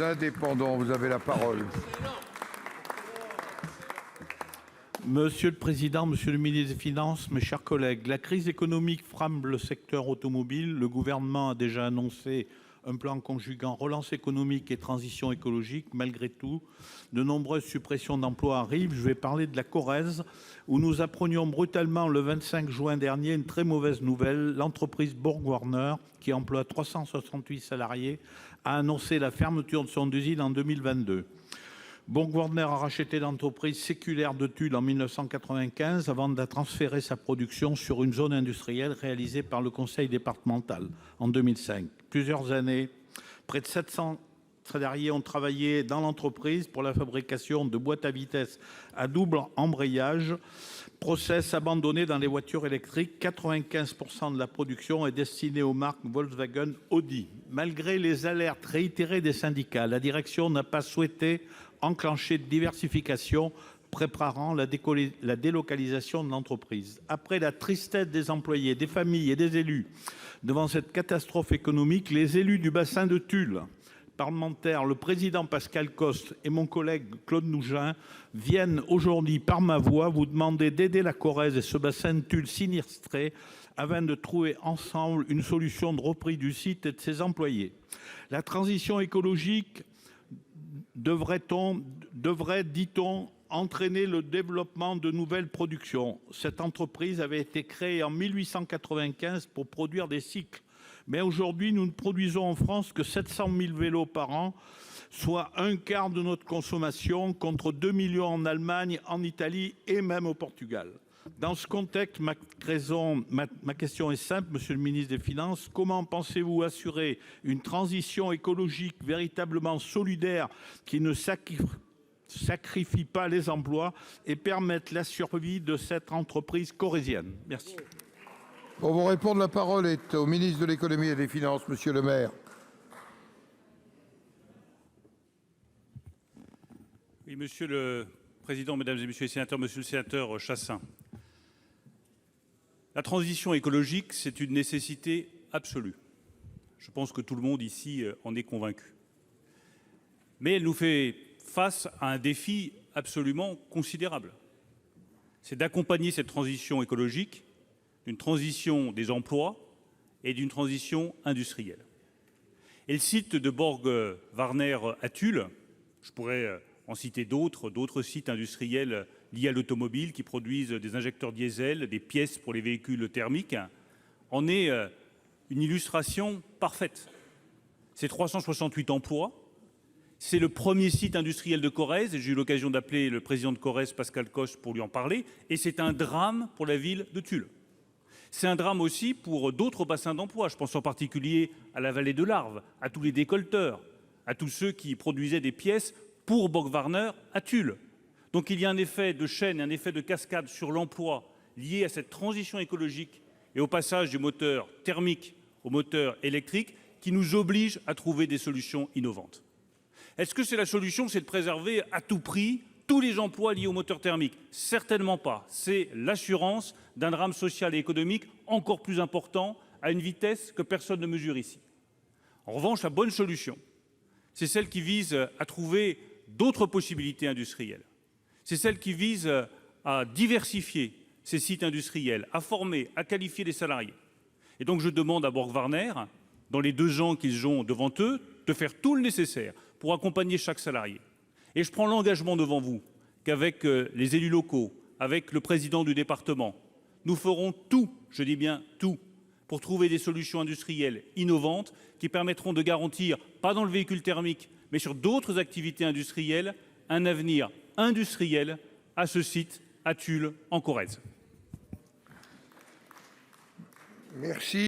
Indépendants, vous avez la parole. Monsieur le Président, Monsieur le ministre des Finances, mes chers collègues, la crise économique frappe le secteur automobile. Le gouvernement a déjà annoncé un plan conjuguant relance économique et transition écologique. Malgré tout, de nombreuses suppressions d'emplois arrivent. Je vais parler de la Corrèze, où nous apprenions brutalement le 25 juin dernier une très mauvaise nouvelle. L'entreprise BorgWarner, qui emploie 368 salariés, a annoncé la fermeture de son usine en 2022. BorgWarner a racheté l'entreprise séculaire de Tulle en 1995 avant de transférer sa production sur une zone industrielle réalisée par le conseil départemental en 2005. Plusieurs années, près de 700 salariés ont travaillé dans l'entreprise pour la fabrication de boîtes à vitesse à double embrayage, process abandonné dans les voitures électriques. 95% de la production est destinée aux marques Volkswagen, Audi. Malgré les alertes réitérées des syndicats, la direction n'a pas souhaité enclencher de diversification, préparant la délocalisation de l'entreprise. Après la tristesse des employés, des familles et des élus devant cette catastrophe économique, les élus du bassin de Tulle, parlementaires, le président Pascal Coste et mon collègue Claude Nougin viennent aujourd'hui, par ma voix, vous demander d'aider la Corrèze et ce bassin de Tulle sinistré afin de trouver ensemble une solution de reprise du site et de ses employés. La transition écologique devrait, dit-on, entraîner le développement de nouvelles productions. Cette entreprise avait été créée en 1895 pour produire des cycles. Mais aujourd'hui, nous ne produisons en France que 700 000 vélos par an, soit un quart de notre consommation, contre 2 millions en Allemagne, en Italie et même au Portugal. Dans ce contexte, ma question est simple, Monsieur le ministre des Finances. Comment pensez-vous assurer une transition écologique véritablement solidaire qui ne sacrifie pas les emplois et permette la survie de cette entreprise corrézienne? Merci. Pour vous répondre, la parole est au ministre de l'économie et des Finances, Monsieur Le Maire. Oui, Monsieur le Président, Mesdames et Messieurs les sénateurs, Monsieur le sénateur Chassaing. La transition écologique, c'est une nécessité absolue. Je pense que tout le monde ici en est convaincu. Mais elle nous fait face à un défi absolument considérable. C'est d'accompagner cette transition écologique d'une transition des emplois et d'une transition industrielle. Et le site de BorgWarner à Tulle, je pourrais en citer d'autres sites industriels liés à l'automobile qui produisent des injecteurs diesel, des pièces pour les véhicules thermiques, en est une illustration parfaite. C'est 368 emplois. C'est le premier site industriel de Corrèze, et j'ai eu l'occasion d'appeler le président de Corrèze, Pascal Coste, pour lui en parler, et c'est un drame pour la ville de Tulle. C'est un drame aussi pour d'autres bassins d'emploi. Je pense en particulier à la vallée de l'Arve, à tous les décolleteurs, à tous ceux qui produisaient des pièces pour BorgWarner à Tulle. Donc il y a un effet de chaîne, un effet de cascade sur l'emploi lié à cette transition écologique et au passage du moteur thermique au moteur électrique qui nous oblige à trouver des solutions innovantes. Est-ce que c'est la solution, c'est de préserver à tout prix tous les emplois liés au moteur thermique? Certainement pas. C'est l'assurance d'un drame social et économique encore plus important à une vitesse que personne ne mesure ici. En revanche, la bonne solution, c'est celle qui vise à trouver d'autres possibilités industrielles. C'est celle qui vise à diversifier ces sites industriels, à former, à qualifier les salariés. Et donc je demande à BorgWarner, dans les 2 ans qu'ils ont devant eux, de faire tout le nécessaire pour accompagner chaque salarié. Et je prends l'engagement devant vous qu'avec les élus locaux, avec le président du département, nous ferons tout, je dis bien tout, pour trouver des solutions industrielles innovantes qui permettront de garantir, pas dans le véhicule thermique, mais sur d'autres activités industrielles, un avenir industriel à ce site, à Tulle, en Corrèze. Merci.